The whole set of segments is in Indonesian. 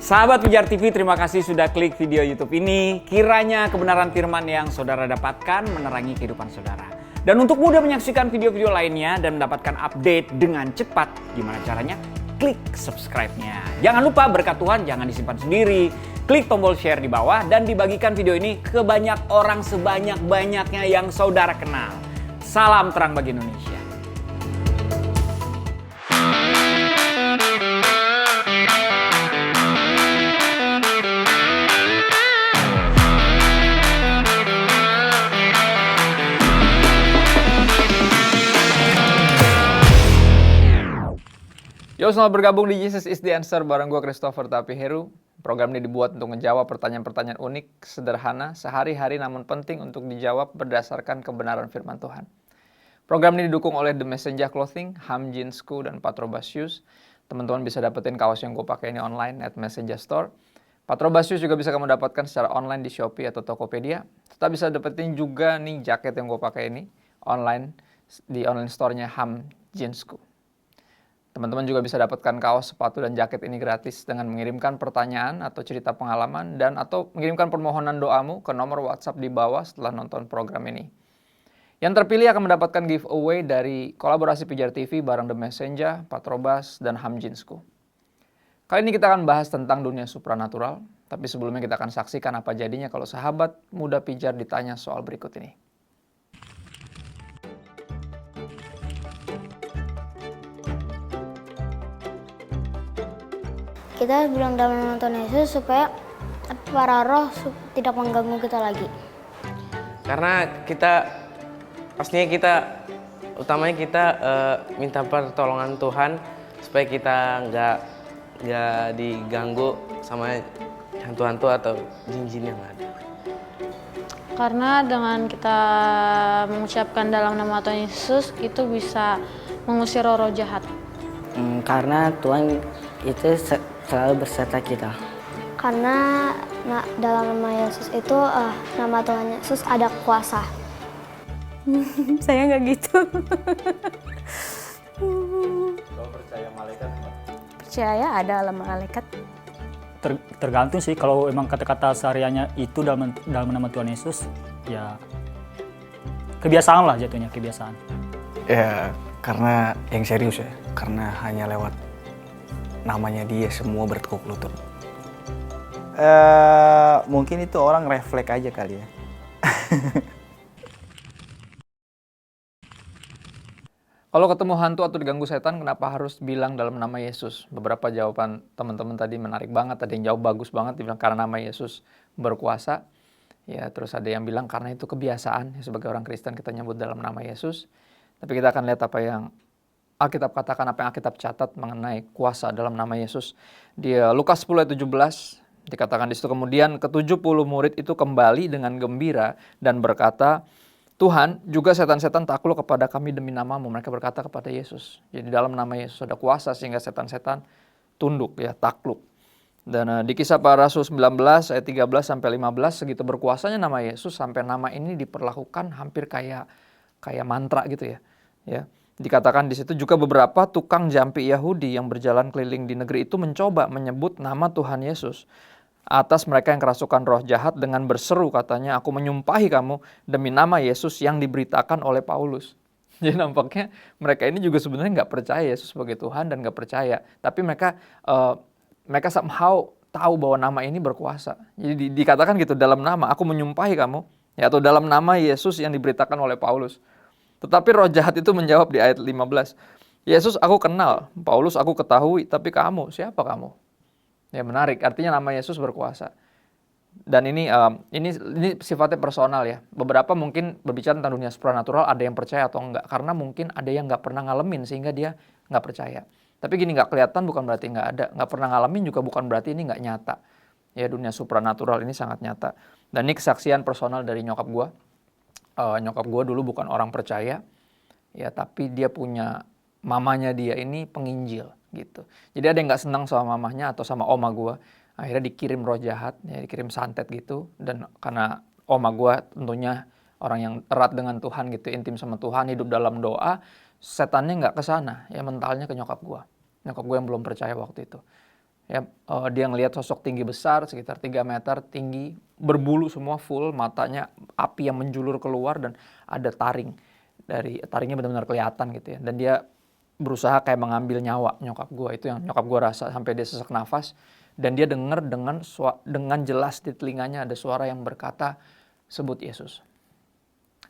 Sahabat Pijar TV, terima kasih sudah klik video YouTube ini. Kiranya kebenaran firman yang saudara dapatkan menerangi kehidupan saudara. Dan untuk mudah menyaksikan video-video lainnya dan mendapatkan update dengan cepat, gimana caranya? Klik subscribe-nya. Jangan lupa berkat Tuhan jangan disimpan sendiri. Klik tombol share di bawah dan dibagikan video ini ke banyak orang sebanyak-banyaknya yang saudara kenal. Salam terang bagi Indonesia. Yo, selamat bergabung di Jesus is the Answer bareng gue Christopher Tapi Heru. Program ini dibuat untuk menjawab pertanyaan-pertanyaan unik, sederhana, sehari-hari namun penting untuk dijawab berdasarkan kebenaran firman Tuhan. Program ini didukung oleh The Messenger Clothing, Ham Jeansku, dan Patrobas Shoes. Teman-teman bisa dapetin kaos yang gue pakai ini online at Messenger Store. Patrobas Shoes juga bisa kamu dapatkan secara online di Shopee atau Tokopedia. Tetap bisa dapetin juga nih jaket yang gue pakai ini online di online store-nya Ham Jeansku. Teman-teman juga bisa dapatkan kaos, sepatu, dan jaket ini gratis dengan mengirimkan pertanyaan atau cerita pengalaman dan atau mengirimkan permohonan doamu ke nomor WhatsApp di bawah setelah nonton program ini. Yang terpilih akan mendapatkan giveaway dari kolaborasi Pijar TV bareng The Messenger, Patrobas, dan Ham Jeansku. Kali ini kita akan bahas tentang dunia supranatural, tapi sebelumnya kita akan saksikan apa jadinya kalau sahabat muda Pijar ditanya soal berikut ini. Kita bilang dalam nama Tuhan Yesus supaya para roh tidak mengganggu kita lagi. Karena utamanya kita minta pertolongan Tuhan supaya kita nggak diganggu sama hantu-hantu atau jin-jin yang ada. Karena dengan kita mengucapkan dalam nama Tuhan Yesus itu bisa mengusir roh-roh jahat. Karena Tuhan itu selalu berserta kita. Karena dalam nama Yesus itu nama Tuhan Yesus ada kuasa. Saya nggak gitu. Kalau percaya malaikat apa? Percaya ada alam malaikat. Tergantung sih, kalau emang kata-kata sehariannya itu dalam nama Tuhan Yesus, ya kebiasaan lah jatuhnya, kebiasaan. Ya, karena yang serius ya, karena hanya lewat namanya dia semua bertekuk lutut. Mungkin itu orang refleks aja kali ya. Kalau ketemu hantu atau diganggu setan, kenapa harus bilang dalam nama Yesus? Beberapa jawaban teman-teman tadi menarik banget. Ada yang jawab bagus banget, dibilang karena nama Yesus berkuasa. Ya, terus ada yang bilang karena itu kebiasaan. Ya, sebagai orang Kristen kita nyebut dalam nama Yesus. Tapi kita akan lihat apa yang Alkitab katakan, apa yang Alkitab catat mengenai kuasa dalam nama Yesus. Di Lukas 10 ayat 17 dikatakan di situ, kemudian ke-70 murid itu kembali dengan gembira dan berkata, Tuhan, juga setan-setan takluk kepada kami demi namamu. Mereka berkata kepada Yesus. Jadi dalam nama Yesus ada kuasa sehingga setan-setan tunduk, ya, takluk. Dan di Kisah Para Rasul 19 ayat 13 sampai 15 segitu berkuasanya nama Yesus sampai nama ini diperlakukan hampir kayak mantra gitu ya. Ya. Dikatakan di situ juga beberapa tukang jampi Yahudi yang berjalan keliling di negeri itu mencoba menyebut nama Tuhan Yesus atas mereka yang kerasukan roh jahat dengan berseru, katanya, aku menyumpahi kamu demi nama Yesus yang diberitakan oleh Paulus. Jadi nampaknya mereka ini juga sebenarnya nggak percaya Yesus sebagai Tuhan dan nggak percaya. Tapi mereka somehow tahu bahwa nama ini berkuasa. Jadi dikatakan gitu, dalam nama aku menyumpahi kamu, ya, atau dalam nama Yesus yang diberitakan oleh Paulus. Tetapi roh jahat itu menjawab di ayat 15, Yesus aku kenal, Paulus aku ketahui, tapi kamu, siapa kamu? Ya, menarik, artinya nama Yesus berkuasa. Dan ini sifatnya personal ya. Beberapa mungkin berbicara tentang dunia supranatural, ada yang percaya atau enggak. Karena mungkin ada yang nggak pernah ngalamin sehingga dia nggak percaya. Tapi gini, nggak kelihatan bukan berarti nggak ada. Nggak pernah ngalamin juga bukan berarti ini nggak nyata. Ya, dunia supranatural ini sangat nyata. Dan ini kesaksian personal dari nyokap gue. Nyokap gue dulu bukan orang percaya, ya, tapi dia punya mamanya dia ini penginjil gitu. Jadi ada yang nggak senang sama mamahnya atau sama oma gue, akhirnya dikirim roh jahat, ya, dikirim santet gitu. Dan karena oma gue tentunya orang yang erat dengan Tuhan gitu, intim sama Tuhan, hidup dalam doa, setannya nggak ke sana, ya mentalnya ke nyokap gue yang belum percaya waktu itu. Ya, dia ngelihat sosok tinggi besar sekitar 3 meter tinggi, berbulu semua full, matanya api yang menjulur keluar dan ada taring. Dari taringnya benar-benar kelihatan gitu ya. Dan dia berusaha kayak mengambil nyawa nyokap gue. Itu yang nyokap gue rasa sampai dia sesak nafas. Dan dia dengar dengan jelas di telinganya ada suara yang berkata, sebut Yesus.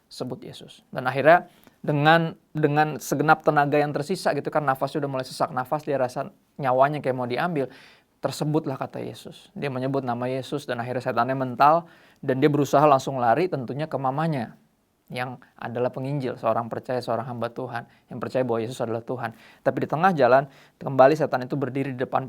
Sebut Yesus. Dan akhirnya dengan segenap tenaga yang tersisa gitu kan, nafasnya udah mulai sesak nafas, dia rasa nyawanya kayak mau diambil. Tersebutlah kata Yesus. Dia menyebut nama Yesus dan akhirnya setannya mental dan dia berusaha langsung lari tentunya ke mamanya yang adalah penginjil, seorang percaya, seorang hamba Tuhan yang percaya bahwa Yesus adalah Tuhan. Tapi di tengah jalan kembali setan itu berdiri di depan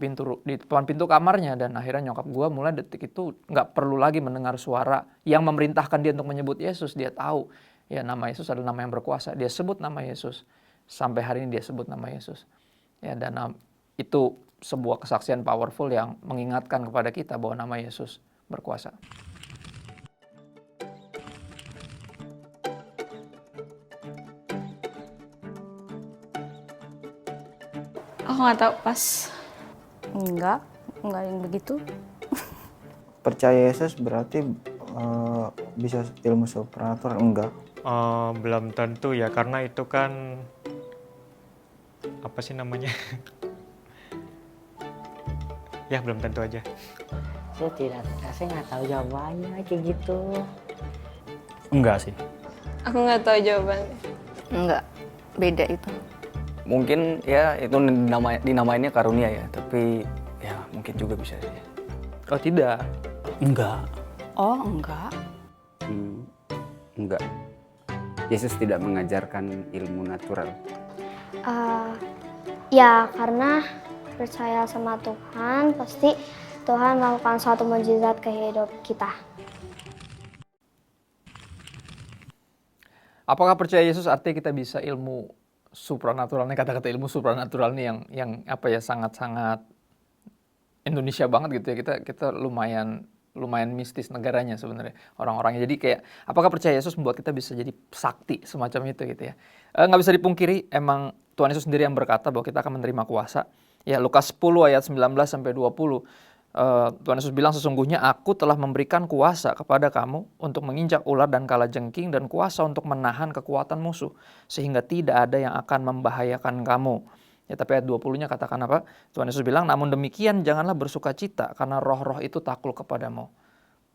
pintu kamarnya dan akhirnya nyokap gue mulai detik itu nggak perlu lagi mendengar suara yang memerintahkan dia untuk menyebut Yesus. Dia tahu ya nama Yesus adalah nama yang berkuasa. Dia sebut nama Yesus. Sampai hari ini dia sebut nama Yesus. Ya, dan itu sebuah kesaksian powerful yang mengingatkan kepada kita bahwa nama Yesus berkuasa. Aku nggak tahu pas. Enggak yang begitu. Percaya Yesus berarti bisa ilmu supranatural? Enggak. Belum tentu ya, karena itu kan apa sih namanya? Ya belum tentu aja. Saya nggak tahu jawabannya kayak gitu. Enggak sih. Aku nggak tahu jawabannya. Enggak, beda itu. Mungkin ya itu dinamainnya karunia ya, tapi ya mungkin juga bisa sih. Oh tidak. Enggak. Oh, enggak. Enggak. Yesus tidak mengajarkan ilmu natural. Ya karena percaya sama Tuhan, pasti Tuhan melakukan suatu mukjizat ke hidup kita. Apakah percaya Yesus artinya kita bisa ilmu supranatural? Nih kata-kata ilmu supranatural nih yang apa ya, sangat-sangat Indonesia banget gitu ya. Kita lumayan mistis negaranya sebenarnya orang-orangnya. Jadi kayak apakah percaya Yesus membuat kita bisa jadi sakti semacam itu gitu ya. Nggak bisa dipungkiri emang Tuhan Yesus sendiri yang berkata bahwa kita akan menerima kuasa. Ya, Lukas 10 ayat 19 sampai 20. Tuhan Yesus bilang, sesungguhnya aku telah memberikan kuasa kepada kamu untuk menginjak ular dan kalajengking dan kuasa untuk menahan kekuatan musuh sehingga tidak ada yang akan membahayakan kamu. Ya, tapi ayat 20-nya katakan apa? Tuhan Yesus bilang, namun demikian janganlah bersukacita karena roh-roh itu takluk kepadamu.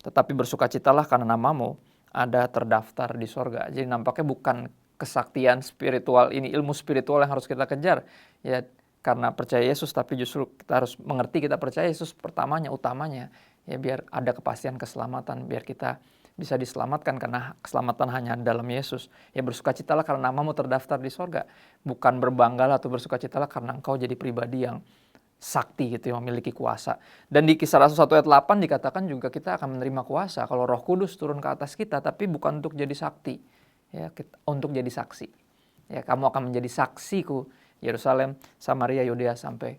Tetapi bersukacitalah karena namamu ada terdaftar di sorga. Jadi nampaknya bukan kesaktian spiritual ini, ilmu spiritual yang harus kita kejar. Ya, karena percaya Yesus, tapi justru kita harus mengerti kita percaya Yesus utamanya. Ya, biar ada kepastian keselamatan, biar kita bisa diselamatkan karena keselamatan hanya dalam Yesus. Ya, bersukacitalah karena namamu terdaftar di sorga. Bukan berbanggalah atau bersukacitalah karena engkau jadi pribadi yang sakti gitu, yang memiliki kuasa. Dan di Kisah Rasul 1 ayat 8 dikatakan juga kita akan menerima kuasa kalau Roh Kudus turun ke atas kita, tapi bukan untuk jadi sakti. Ya, untuk jadi saksi. Ya, kamu akan menjadi saksiku Yerusalem, Samaria, Yudea sampai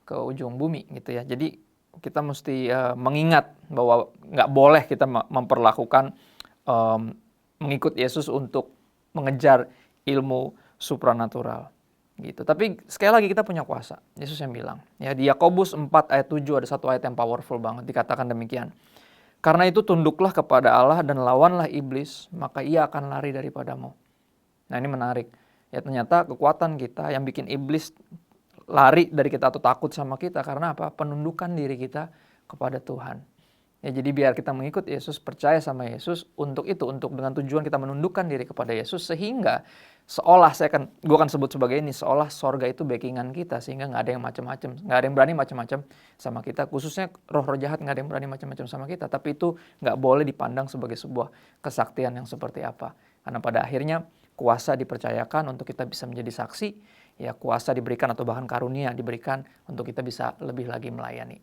ke ujung bumi gitu ya. Jadi kita mesti mengingat bahwa nggak boleh kita memperlakukan mengikut Yesus untuk mengejar ilmu supranatural gitu. Tapi sekali lagi kita punya kuasa. Yesus yang bilang ya di Yakobus 4 ayat 7 ada satu ayat yang powerful banget, dikatakan demikian. Karena itu tunduklah kepada Allah dan lawanlah iblis, maka ia akan lari daripadamu. Nah, ini menarik. Ya, ternyata kekuatan kita yang bikin iblis lari dari kita atau takut sama kita karena apa? Penundukan diri kita kepada Tuhan. Ya, jadi biar kita mengikut Yesus, percaya sama Yesus untuk itu, untuk dengan tujuan kita menundukkan diri kepada Yesus sehingga seolah gue akan sebut sebagai ini, seolah sorga itu backingan kita sehingga nggak ada yang macam-macam, nggak ada yang berani macam-macam sama kita, khususnya roh-roh jahat nggak ada yang berani macam-macam sama kita. Tapi itu nggak boleh dipandang sebagai sebuah kesaktian yang seperti apa, karena pada akhirnya kuasa dipercayakan untuk kita bisa menjadi saksi, ya kuasa diberikan atau bahkan karunia diberikan untuk kita bisa lebih lagi melayani.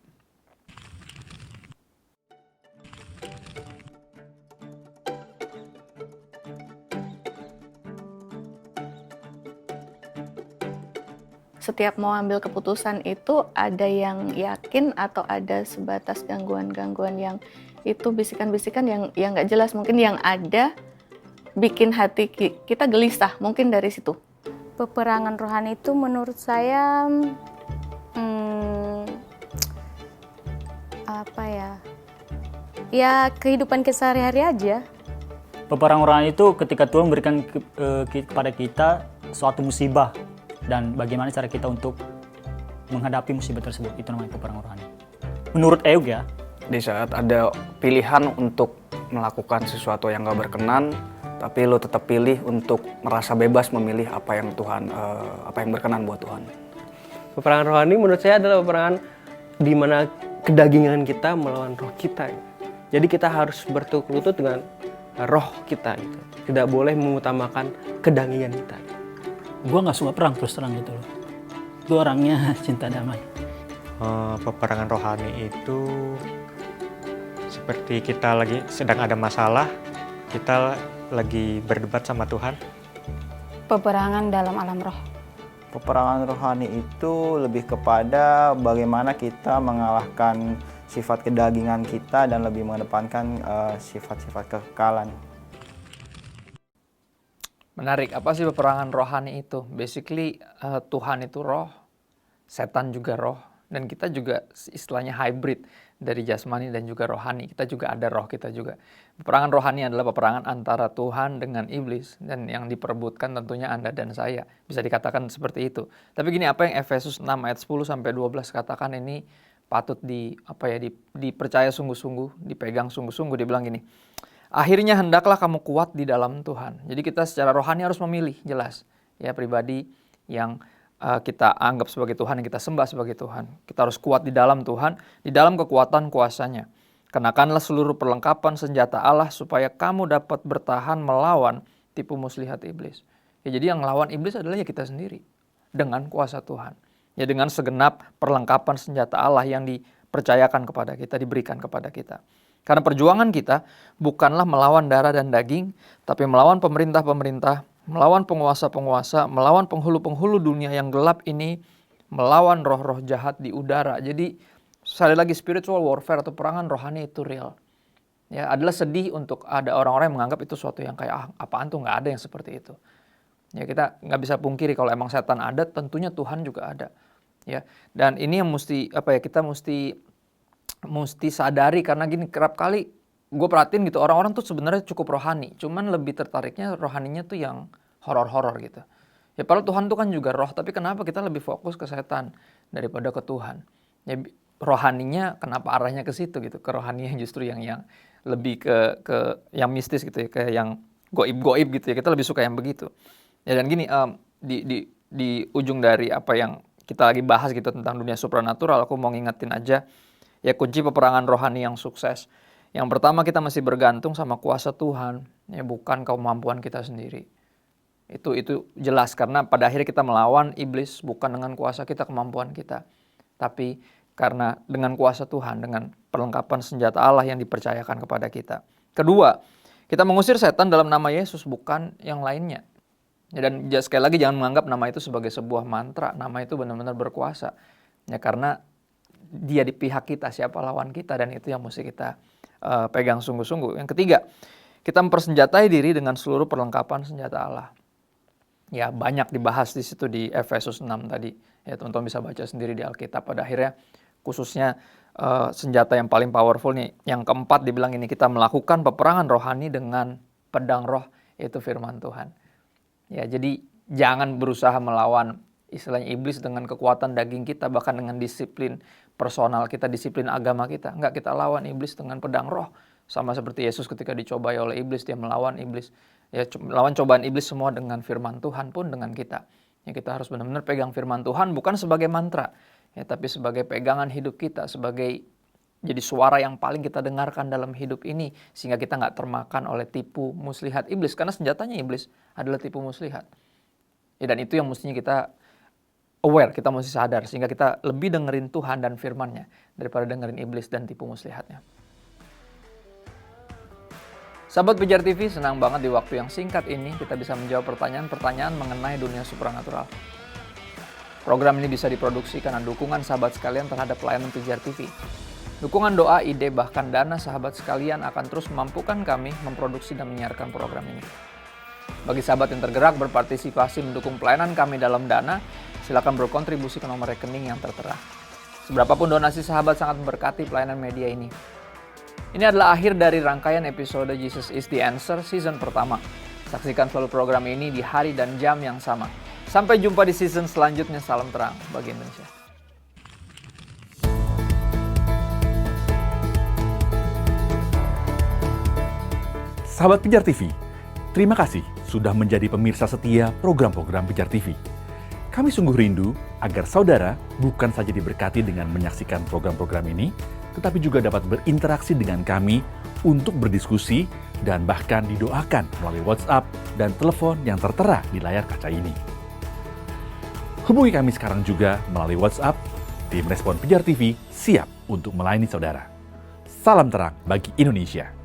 Setiap mau ambil keputusan itu ada yang yakin atau ada sebatas gangguan-gangguan yang itu bisikan-bisikan yang nggak jelas, mungkin yang ada bikin hati kita gelisah, mungkin dari situ. Peperangan rohani itu menurut saya apa ya? Ya kehidupan kita sehari-hari aja. Peperangan rohani itu ketika Tuhan memberikan kepada kita suatu musibah dan bagaimana cara kita untuk menghadapi musibah tersebut, itu namanya peperangan rohani. Menurut Eug ya, Di saat ada pilihan untuk melakukan sesuatu yang gak berkenan, tapi lo tetap pilih untuk merasa bebas memilih apa yang berkenan buat Tuhan. Peperangan rohani menurut saya adalah peperangan di mana kedagingan kita melawan roh kita. Jadi kita harus bertukuk lutut dengan roh kita gitu. Tidak boleh mengutamakan kedagingan kita. Gua nggak suka perang terus terang gitu loh. Gue orangnya cinta damai. Peperangan rohani itu seperti kita lagi sedang ada masalah, kita lagi berdebat sama Tuhan. Peperangan dalam alam roh. Peperangan rohani itu lebih kepada bagaimana kita mengalahkan sifat kedagingan kita dan lebih mengedepankan sifat-sifat kekekalan. Menarik, apa sih peperangan rohani itu? Basically Tuhan itu roh, setan juga roh, dan kita juga istilahnya hybrid dari jasmani dan juga rohani. Kita juga ada roh kita juga. Peperangan rohani adalah peperangan antara Tuhan dengan iblis, dan yang diperebutkan tentunya Anda dan saya. Bisa dikatakan seperti itu. Tapi gini, apa yang Efesus 6 ayat 10 sampai 12 katakan ini patut dipercaya sungguh-sungguh, dipegang sungguh-sungguh. Dia bilang gini, akhirnya hendaklah kamu kuat di dalam Tuhan. Jadi kita secara rohani harus memilih, jelas. Ya, pribadi yang kita anggap sebagai Tuhan, yang kita sembah sebagai Tuhan. Kita harus kuat di dalam Tuhan, di dalam kekuatan kuasanya. Kenakanlah seluruh perlengkapan senjata Allah supaya kamu dapat bertahan melawan tipu muslihat iblis. Ya, jadi yang melawan iblis adalah ya kita sendiri dengan kuasa Tuhan. Ya, dengan segenap perlengkapan senjata Allah yang dipercayakan kepada kita, diberikan kepada kita. Karena perjuangan kita bukanlah melawan darah dan daging, tapi melawan pemerintah-pemerintah, melawan penguasa-penguasa, melawan penghulu-penghulu dunia yang gelap ini, melawan roh-roh jahat di udara. Jadi sekali lagi spiritual warfare atau perangan rohani itu real. Ya, adalah sedih untuk ada orang-orang yang menganggap itu suatu yang kayak apaan tuh, nggak ada yang seperti itu. Ya, kita nggak bisa pungkiri kalau emang setan ada, tentunya Tuhan juga ada. Ya, dan ini yang kita mesti sadari, karena gini, kerap kali gue perhatiin gitu, orang-orang tuh sebenarnya cukup rohani, cuman lebih tertariknya rohaninya tuh yang horor-horor gitu. Ya, padahal Tuhan tuh kan juga roh, tapi kenapa kita lebih fokus ke setan daripada ke Tuhan? Ya, rohaninya kenapa arahnya ke situ gitu, ke rohaninya justru yang lebih ke yang mistis gitu ya, ke yang goib-goib gitu ya, kita lebih suka yang begitu. Ya, dan gini, di ujung dari apa yang kita lagi bahas gitu tentang dunia supranatural, aku mau ngingetin aja ya, kunci peperangan rohani yang sukses. Yang pertama, kita masih bergantung sama kuasa Tuhan, ya, bukan kemampuan kita sendiri. Itu jelas, karena pada akhirnya kita melawan iblis bukan dengan kuasa kita, kemampuan kita, tapi karena dengan kuasa Tuhan, dengan perlengkapan senjata Allah yang dipercayakan kepada kita. Kedua, kita mengusir setan dalam nama Yesus, bukan yang lainnya. Ya, dan sekali lagi jangan menganggap nama itu sebagai sebuah mantra. Nama itu benar-benar berkuasa. Ya, karena dia di pihak kita, siapa lawan kita, dan itu yang mesti kita pegang sungguh-sungguh. Yang ketiga, kita mempersenjatai diri dengan seluruh perlengkapan senjata Allah. Ya, banyak dibahas di situ di Efesus 6 tadi. Ya, teman-teman bisa baca sendiri di Alkitab. Pada akhirnya khususnya senjata yang paling powerful nih. Yang keempat dibilang ini, kita melakukan peperangan rohani dengan pedang roh, yaitu firman Tuhan. Ya, jadi jangan berusaha melawan istilahnya iblis dengan kekuatan daging kita, bahkan dengan disiplin personal kita, disiplin agama kita. Enggak, kita lawan iblis dengan pedang roh. Sama seperti Yesus ketika dicobai oleh iblis, dia melawan iblis. Ya, lawan cobaan iblis semua dengan firman Tuhan pun dengan kita. Ya, kita harus benar-benar pegang firman Tuhan bukan sebagai mantra, ya, tapi sebagai pegangan hidup kita, sebagai jadi suara yang paling kita dengarkan dalam hidup ini, sehingga kita nggak termakan oleh tipu muslihat iblis, karena senjatanya iblis adalah tipu muslihat. Ya, dan itu yang mestinya kita aware, kita mesti sadar, sehingga kita lebih dengerin Tuhan dan firman-Nya daripada dengerin iblis dan tipu muslihatnya. Sahabat Pijar TV, senang banget di waktu yang singkat ini kita bisa menjawab pertanyaan-pertanyaan mengenai dunia supranatural. Program ini bisa diproduksi karena dukungan sahabat sekalian terhadap pelayanan Pijar TV. Dukungan doa, ide, bahkan dana sahabat sekalian akan terus memampukan kami memproduksi dan menyiarkan program ini. Bagi sahabat yang tergerak berpartisipasi mendukung pelayanan kami dalam dana, silakan berkontribusi ke nomor rekening yang tertera. Seberapapun donasi sahabat sangat memberkati pelayanan media ini. Ini adalah akhir dari rangkaian episode Jesus is the Answer season pertama. Saksikan selalu program ini di hari dan jam yang sama. Sampai jumpa di season selanjutnya. Salam terang bagi Indonesia. Sahabat Pijar TV, terima kasih sudah menjadi pemirsa setia program-program Pijar TV. Kami sungguh rindu agar saudara bukan saja diberkati dengan menyaksikan program-program ini, tetapi juga dapat berinteraksi dengan kami untuk berdiskusi dan bahkan didoakan melalui WhatsApp dan telepon yang tertera di layar kaca ini. Hubungi kami sekarang juga melalui WhatsApp. Tim Respon Pijar TV siap untuk melayani saudara. Salam terang bagi Indonesia.